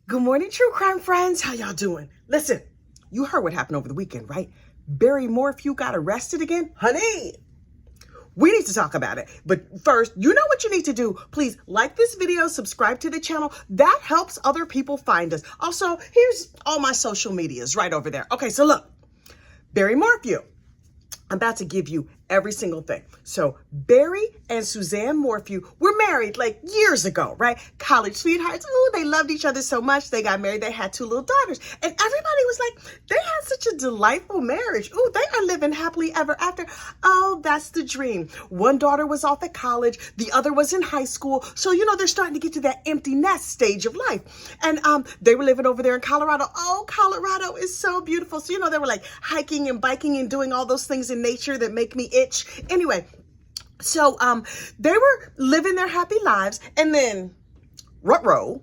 Good morning, true crime friends. How y'all doing? Listen, you heard what happened over the weekend, right? Barry Morphew got arrested again? Honey, we need to talk about it. But first, you know what you need to do. Please like this video, subscribe to the channel. That helps other people find us. Also, here's all my social medias right over there. Okay, so look, Barry Morphew. I'm about to give you every single thing. So Barry and Suzanne Morphew were married like years ago, right? College sweethearts. Oh, they loved each other so much. They got married. They had 2 little daughters. And everybody was like, they had such a delightful marriage. Oh, they are living happily ever after. Oh, that's the dream. One daughter was off at college. The other was in high school. So, they're starting to get to that empty nest stage of life. And they were living over there in Colorado. Oh, Colorado is so beautiful. So, they were like hiking and biking and doing all those things in nature that make me itch. Anyway, so they were living their happy lives, and then ruh-roh,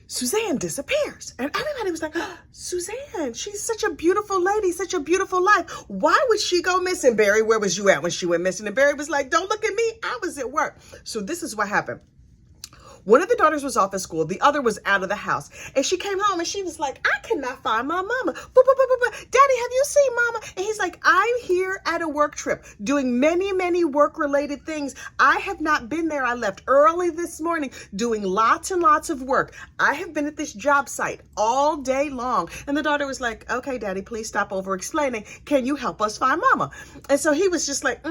Suzanne disappears. And everybody was like, oh, Suzanne, she's such a beautiful lady, such a beautiful life. Why would she go missing? Barry, where was you at when she went missing? And Barry was like, don't look at me. I was at work. So this is what happened. One of the daughters was off at school. The other was out of the house. And she came home and she was like, I cannot find my mama. Daddy, have you seen mama? And he's like, I'm here at a work trip doing many, many work-related things. I have not been there. I left early this morning doing lots and lots of work. I have been at this job site all day long. And the daughter was like, okay, Daddy, please stop over-explaining. Can you help us find mama? And so he was just like,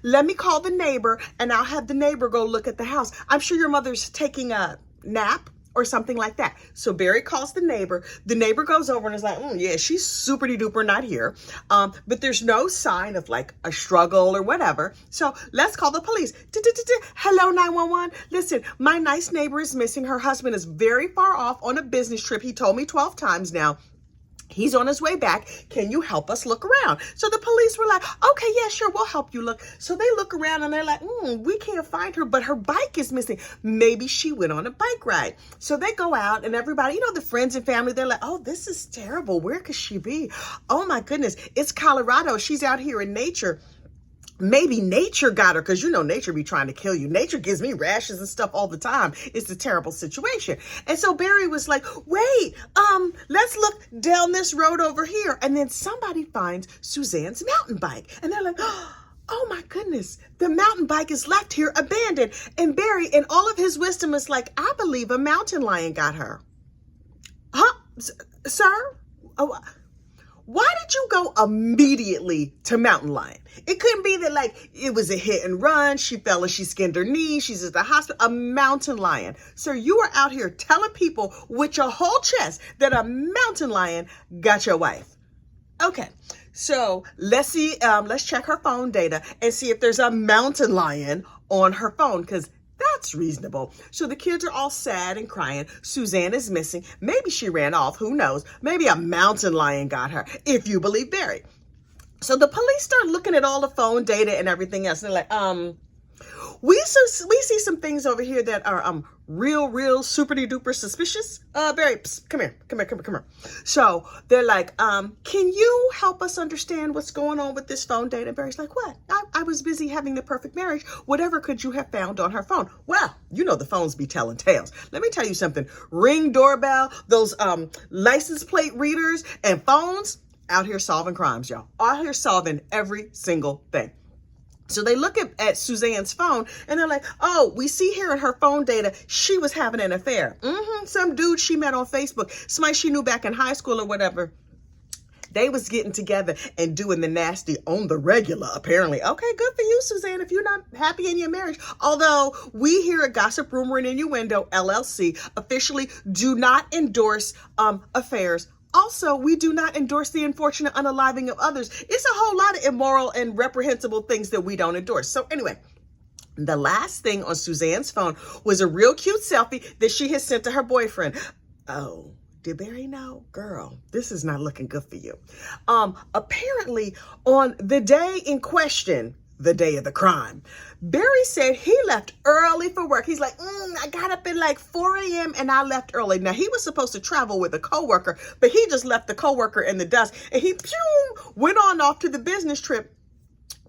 let me call the neighbor and I'll have the neighbor go look at the house. I'm sure your mother's taking a nap or something like that. So Barry calls the neighbor. The neighbor goes over and is like, yeah, she's super duper not here. But there's no sign of like a struggle or whatever. So let's call the police. Hello, 911. Listen, my nice neighbor is missing. Her husband is very far off on a business trip. He told me 12 times now. He's on his way back. Can you help us look around? So the police were like, okay, yeah, sure, we'll help you look. So they look around and they're like, we can't find her, but her bike is missing. Maybe she went on a bike ride. So they go out and everybody, the friends and family, they're like, oh, this is terrible. Where could she be? Oh my goodness, it's Colorado. She's out here in nature. Maybe nature got her, because nature be trying to kill you. Nature gives me rashes and stuff all the time. It's a terrible situation. And so Barry was like, wait, let's look down this road over here. And then somebody finds Suzanne's mountain bike. And they're like, oh my goodness, the mountain bike is left here abandoned. And Barry, in all of his wisdom, is like, I believe a mountain lion got her. Huh? Sir? Oh, why did you go immediately to mountain lion? It couldn't be that like it was a hit and run. She fell and she skinned her knee. She's at the hospital. A mountain lion. Sir, you are out here telling people with your whole chest that a mountain lion got your wife. Okay, so let's see. Let's check her phone data and see if there's a mountain lion on her phone, because that's reasonable. So the kids are all sad and crying. Suzanne is missing. Maybe she ran off. Who knows? Maybe a mountain lion got her, if you believe Barry. So the police start looking at all the phone data and everything else. And they're like, we see some things over here that are real super duper suspicious. Barry, psst, come here. So they're like, can you help us understand what's going on with this phone data? Barry's like, what? I was busy having the perfect marriage. Whatever could you have found on her phone? Well, the phones be telling tales. Let me tell you something. Ring doorbell, those license plate readers and phones, out here solving crimes, y'all. Out here solving every single thing. So they look at Suzanne's phone and they're like, oh, we see here in her phone data, she was having an affair. Some dude she met on Facebook, somebody she knew back in high school or whatever. They was getting together and doing the nasty on the regular, apparently. Okay, good for you, Suzanne, if you're not happy in your marriage. Although we here at Gossip Rumor and Innuendo LLC officially do not endorse affairs. Also, we do not endorse the unfortunate unaliving of others. It's a whole lot of immoral and reprehensible things that we don't endorse. So anyway, the last thing on Suzanne's phone was a real cute selfie that she had sent to her boyfriend. Oh, did Barry know? Girl, this is not looking good for you. Apparently, on the day in question, the day of the crime, Barry said he left early for work. He's like, I got up at like 4 a.m. and I left early. Now, he was supposed to travel with a coworker, but he just left the coworker in the dust and he went on off to the business trip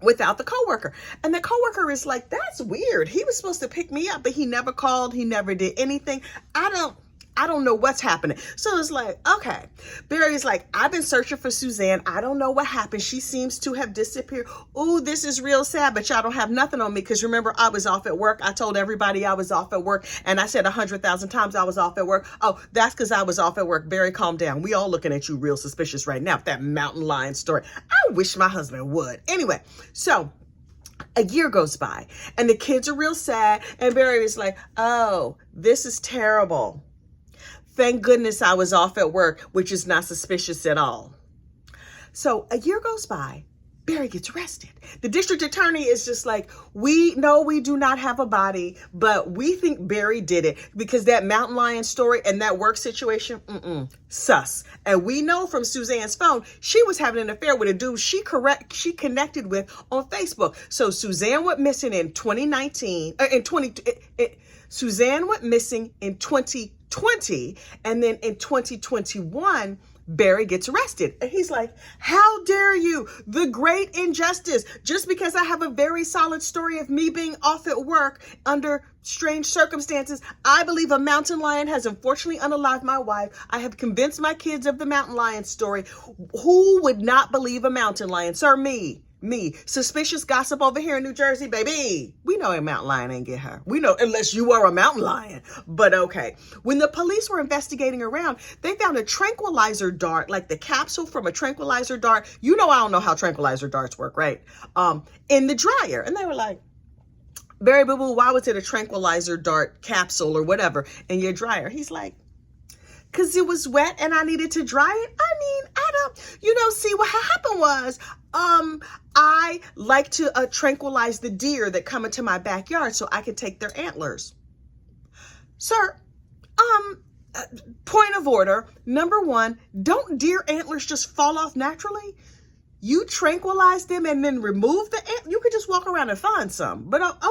without the coworker. And the coworker is like, that's weird. He was supposed to pick me up, but he never called. He never did anything. I don't know what's happening. So it's like, okay. Barry's like, I've been searching for Suzanne. I don't know what happened. She seems to have disappeared. Ooh, this is real sad, but y'all don't have nothing on me because remember, I was off at work. I told everybody I was off at work, and I said 100,000 times I was off at work. Oh, that's because I was off at work. Barry, calm down. We all looking at you real suspicious right now with that mountain lion story. I wish my husband would. Anyway, so a year goes by, and the kids are real sad, and Barry is like, oh, this is terrible. Thank goodness I was off at work, which is not suspicious at all. So a year goes by, Barry gets arrested. The district attorney is just like, we know we do not have a body, but we think Barry did it because that mountain lion story and that work situation, sus. And we know from Suzanne's phone, she was having an affair with a dude she connected with on Facebook. So Suzanne went missing in 2019, Suzanne went missing in 2020, and then in 2021, Barry gets arrested. And he's like, how dare you? The great injustice. Just because I have a very solid story of me being off at work under strange circumstances, I believe a mountain lion has unfortunately unalived my wife. I have convinced my kids of the mountain lion story. Who would not believe a mountain lion? Sir, me. Suspicious gossip over here in New Jersey, baby. We know a mountain lion ain't get her. We know, unless you are a mountain lion. But okay. When the police were investigating around, they found a tranquilizer dart, like the capsule from a tranquilizer dart. You know I don't know how tranquilizer darts work, right? In the dryer. And they were like, Barry Boo Boo, why was it a tranquilizer dart capsule or whatever in your dryer? He's like, because it was wet and I needed to dry it. I mean, I don't, see what happened was, I like to tranquilize the deer that come into my backyard so I can take their antlers. Sir, point of order. Number one, don't deer antlers just fall off naturally? You tranquilize them and then remove the you could just walk around and find some. But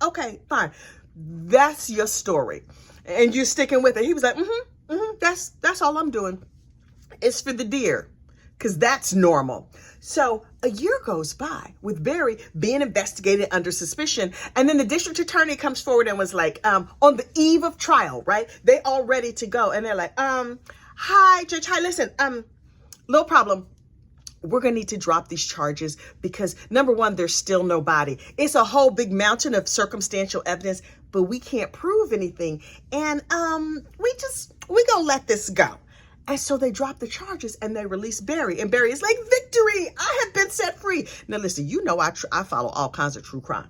okay, fine. That's your story. And you're sticking with it. He was like, that's all I'm doing. It's for the deer, because that's normal. So a year goes by with Barry being investigated under suspicion. And then the district attorney comes forward and was like, on the eve of trial, right? They all ready to go. And they're like, hi, Judge, hi, listen, little problem. We're going to need to drop these charges because number one, there's still no body. It's a whole big mountain of circumstantial evidence, but we can't prove anything. And we going to let this go. And so they drop the charges and they release Barry. And Barry is like, victory, I have been set free. Now, listen, I follow all kinds of true crime.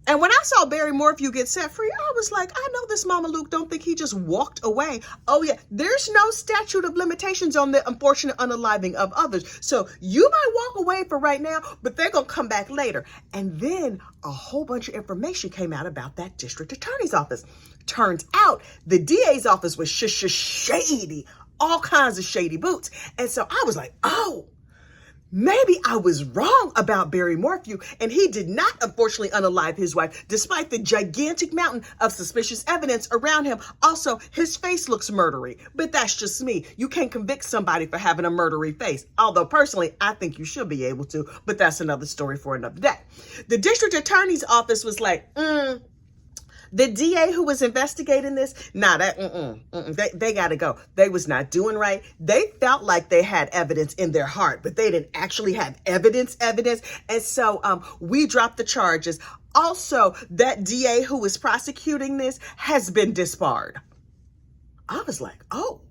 And when I saw Barry Morphew get set free, I was like, I know this Mama Luke don't think he just walked away. Oh, yeah, there's no statute of limitations on the unfortunate unaliving of others. So you might walk away for right now, but they're going to come back later. And then a whole bunch of information came out about that district attorney's office. Turns out the DA's office was shady, all kinds of shady boots. And so I was like, oh, maybe I was wrong about Barry Morphew, and he did not unfortunately unalive his wife, despite the gigantic mountain of suspicious evidence around him. Also, his face looks murdery, but that's just me. You can't convict somebody for having a murdery face. Although personally, I think you should be able to, but that's another story for another day. The district attorney's office was like, the DA who was investigating this, they got to go. They was not doing right. They felt like they had evidence in their heart, but they didn't actually have evidence. And so we dropped the charges. Also, that DA who was prosecuting this has been disbarred. I was like, oh,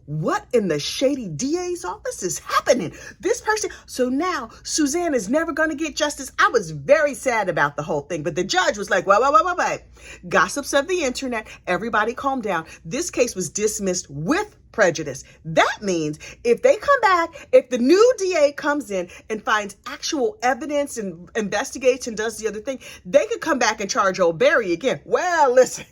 what in the shady DA's office is happening? This person. So now Suzanne is never going to get justice. I was very sad about the whole thing, but the judge was like, wait. Gossips of the internet. Everybody calm down. This case was dismissed with prejudice. That means if they come back, if the new DA comes in and finds actual evidence and investigates and does the other thing, they could come back and charge old Barry again. Well, listen.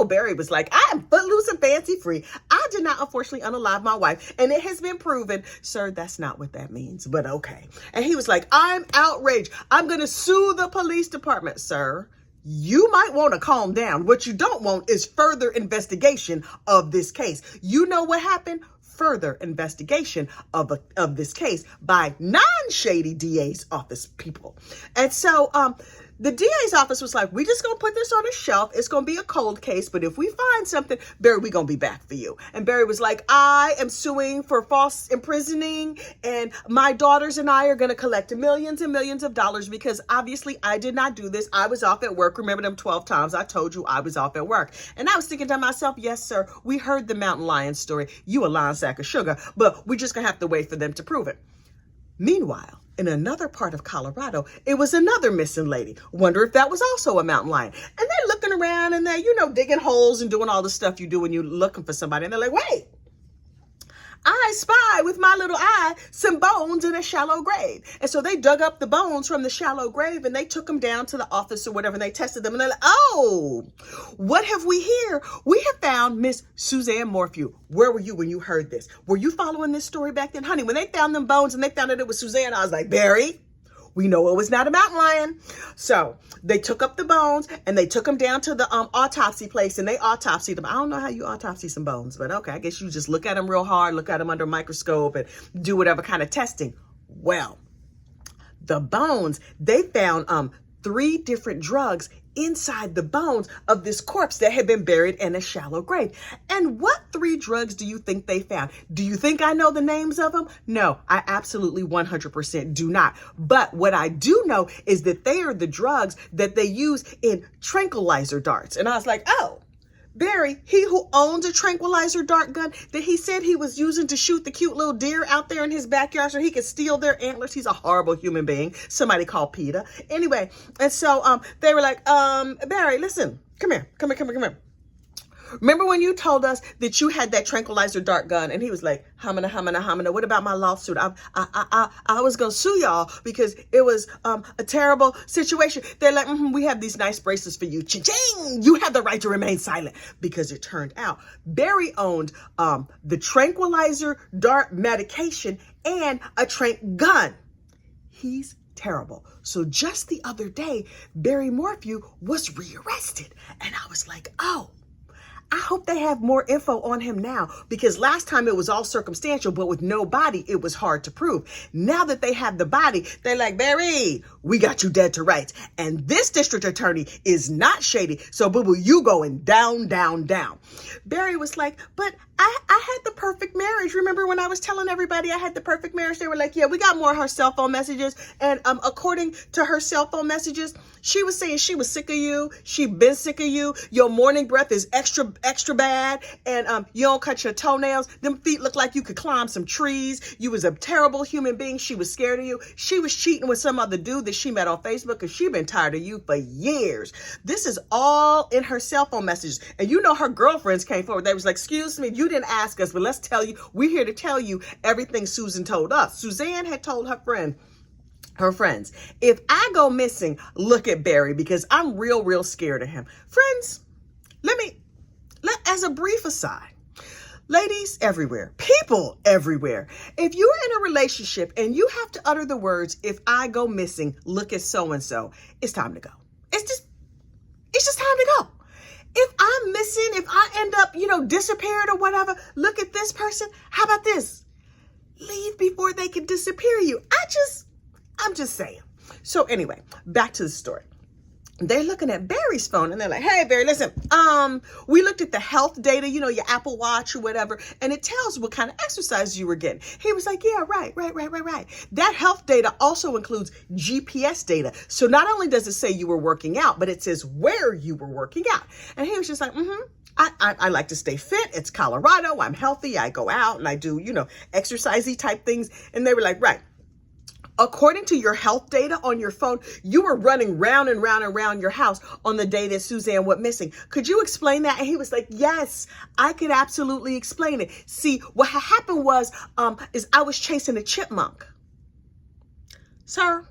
Barry was like, I am footloose and fancy free. I did not unfortunately unalive my wife. And it has been proven, sir, that's not what that means, but okay. And he was like, I'm outraged. I'm going to sue the police department, sir. You might want to calm down. What you don't want is further investigation of this case. You know what happened? Further investigation of this case by non-shady DA's office people. And so, the DA's office was like, we just gonna put this on a shelf. It's gonna be a cold case, but if we find something, Barry, we gonna be back for you. And Barry was like, I am suing for false imprisoning, and my daughters and I are gonna collect millions and millions of dollars because obviously I did not do this. I was off at work. Remember them 12 times I told you I was off at work. And I was thinking to myself, yes, sir, we heard the mountain lion story. You a lying sack of sugar, but we're just gonna have to wait for them to prove it. Meanwhile, in another part of Colorado, it was another missing lady. Wonder if that was also a mountain lion. And they're looking around and they're, digging holes and doing all the stuff you do when you're looking for somebody. And they're like, wait, I spy with my little eye some bones in a shallow grave. And so they dug up the bones from the shallow grave and they took them down to the office or whatever. And they tested them and they're like, oh, what have we here? We have found Miss Suzanne Morphew. Where were you when you heard this? Were you following this story back then? Honey, when they found them bones and they found out it was Suzanne, I was like, Barry, we know it was not a mountain lion. So they took up the bones and they took them down to the autopsy place and they autopsied them. I don't know how you autopsy some bones, but okay, I guess you just look at them real hard, look at them under a microscope and do whatever kind of testing. Well, the bones, they found 3 different drugs inside the bones of this corpse that had been buried in a shallow grave. And what 3 drugs do you think they found? Do you think I know the names of them? No, I absolutely 100% do not. But what I do know is that they are the drugs that they use in tranquilizer darts. And I was like, oh, Barry, he who owns a tranquilizer dart gun that he said he was using to shoot the cute little deer out there in his backyard so he could steal their antlers. He's a horrible human being. Somebody called PETA. Anyway, and so they were like, Barry, listen, come here. Remember when you told us that you had that tranquilizer dart gun? And he was like, hamina. What about my lawsuit? I was going to sue y'all because it was a terrible situation. They're like, we have these nice bracelets for you. Cha-ching! You have the right to remain silent. Because it turned out Barry owned the tranquilizer dart medication and a trank gun. He's terrible. So just the other day, Barry Morphew was rearrested. And I was like, oh, I hope they have more info on him now because last time it was all circumstantial, but with no body, it was hard to prove. Now that they have the body, they're like, Barry, we got you dead to rights. And this district attorney is not shady. So boo-boo, you going down, down, down. Barry was like, but I had the perfect marriage. Remember when I was telling everybody I had the perfect marriage? They were like, yeah, we got more of her cell phone messages. And according to her cell phone messages, she was saying she was sick of you. She'd been sick of you. Your morning breath is extra bad. And you don't cut your toenails. Them feet look like you could climb some trees. You was a terrible human being. She was scared of you. She was cheating with some other dude that she met on Facebook because she been tired of you for years. This is all in her cell phone messages. And you know her girlfriends came forward. They was like, excuse me, you didn't ask us, but let's tell you, we're here to tell you everything Susan told us. Suzanne had told her friends, if I go missing, look at Barry because I'm real scared of him. Friends, as a brief aside, ladies everywhere, people everywhere, if you're in a relationship and you have to utter the words, if I go missing, look at so-and-so, it's time to go. It's just time to go. If I'm missing, if I end up, disappeared or whatever, look at this person. How about this? Leave before they can disappear you. I'm just saying. So anyway, back to the story. They're looking at Barry's phone and they're like, hey, Barry, listen, we looked at the health data, your Apple Watch or whatever, and it tells what kind of exercise you were getting. He was like, yeah, right. That health data also includes GPS data. So not only does it say you were working out, but it says where you were working out. And he was just like, I like to stay fit. It's Colorado. I'm healthy. I go out and I do, exercisey type things. And they were like, right. According to your health data on your phone, you were running round and round and round your house on the day that Suzanne went missing. Could you explain that? And he was like, yes, I could absolutely explain it. See, what happened was, is I was chasing a chipmunk. Sir,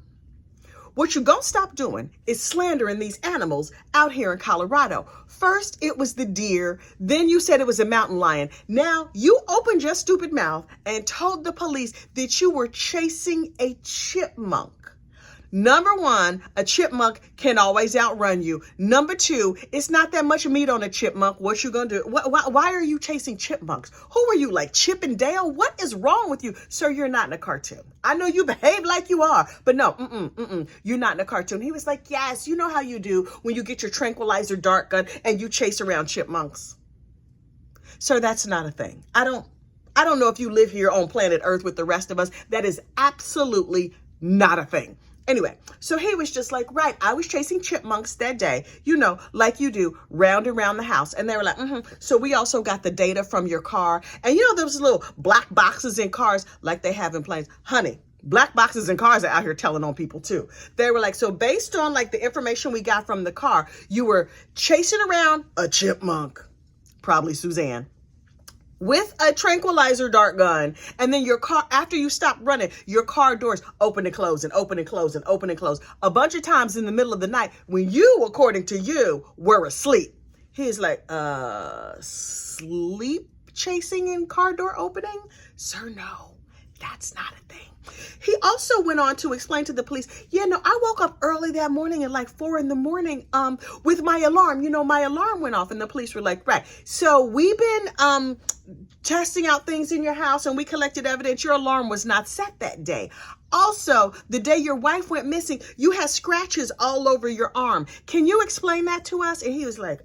what you're going to stop doing is slandering these animals out here in Colorado. First, it was the deer. Then you said it was a mountain lion. Now you opened your stupid mouth and told the police that you were chasing a chipmunk. Number one, a chipmunk can always outrun you. Number two, it's not that much meat on a chipmunk. What you gonna do? Why are you chasing chipmunks? Who are you, like Chip and Dale? What is wrong with you? Sir, you're not in a cartoon. I know you behave like you are, but no, you're not in a cartoon. He was like, yes, you know how you do when you get your tranquilizer dart gun and you chase around chipmunks. Sir, that's not a thing. I don't know if you live here on planet Earth with the rest of us. That is absolutely not a thing. Anyway, so he was just like, right, I was chasing chipmunks that day, you know, like you do, round and round the house. And they were like, So we also got the data from your car. And you know, those little black boxes in cars like they have in planes. Honey, black boxes in cars are out here telling on people too. They were like, so based on like the information we got from the car, you were chasing around a chipmunk, probably Suzanne, with a tranquilizer dart gun, and then your car, after you stop running, your car doors open and close and open and close and open and close a bunch of times in the middle of the night when you, according to you, were asleep. He's like, sleep chasing and car door opening? Sir, no, that's not a thing. He also went on to explain to the police, I woke up early that morning at like 4 a.m. With my alarm. My alarm went off, and the police were like, right. So we've been testing out things in your house, and we collected evidence your alarm was not set that day. Also, the day your wife went missing, you had scratches all over your arm. Can you explain that to us? And he was like,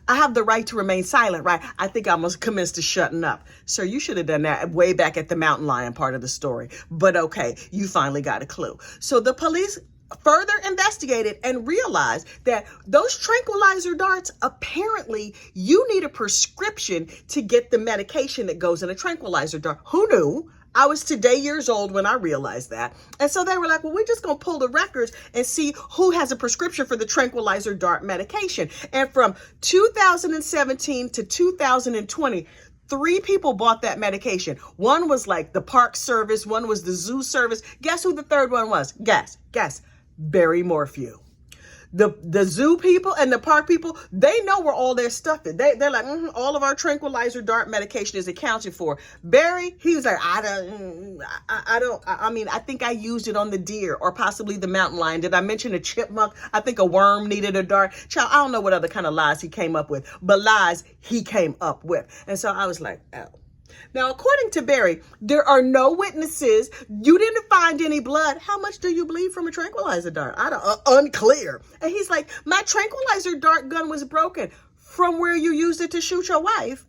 I have the right to remain silent, right? I think I must commence to shutting up. Sir, you should have done that way back at the mountain lion part of the story. But okay, you finally got a clue. So the police further investigated and realized that those tranquilizer darts, apparently you need a prescription to get the medication that goes in a tranquilizer dart. Who knew? I was today years old when I realized that. And so they were like, well, we're just going to pull the records and see who has a prescription for the tranquilizer dart medication. And from 2017 to 2020, 3 people bought that medication. One was like the park service. One was the zoo service. Guess who the third one was? Guess. Barry Morphew. The zoo people and the park people, they know where all their stuff is. They're like, all of our tranquilizer dart medication is accounted for. Barry, he was like, I think I used it on the deer or possibly the mountain lion. Did I mention a chipmunk? I think a worm needed a dart. Child, I don't know what other kind of lies he came up with, but lies he came up with. And so I was like, oh. Now, according to Barry, there are no witnesses. You didn't find any blood. How much do you bleed from a tranquilizer dart? Unclear. And he's like, my tranquilizer dart gun was broken from where you used it to shoot your wife.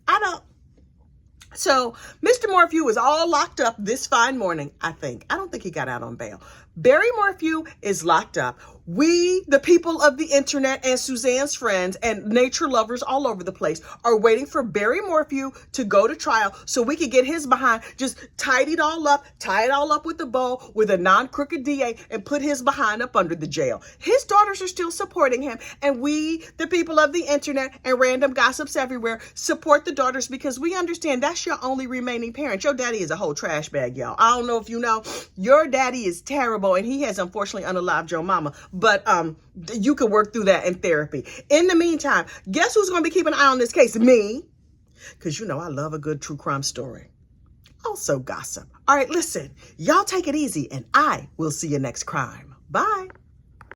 So Mr. Morphew was all locked up this fine morning, I think. I don't think he got out on bail. Barry Morphew is locked up. We, the people of the internet and Suzanne's friends and nature lovers all over the place, are waiting for Barry Morphew to go to trial so we could get his behind, just tie it all up with a bow with a non-crooked DA and put his behind up under the jail. His daughters are still supporting him, and we, the people of the internet and random gossips everywhere, support the daughters because we understand that's your only remaining parent. Your daddy is a whole trash bag, y'all. I don't know if you know, your daddy is terrible, and he has unfortunately unalived your mama. But you could work through that in therapy. In the meantime, guess who's going to be keeping an eye on this case? Me. Because I love a good true crime story. Also gossip. All right, listen, y'all take it easy, and I will see you next crime. Bye.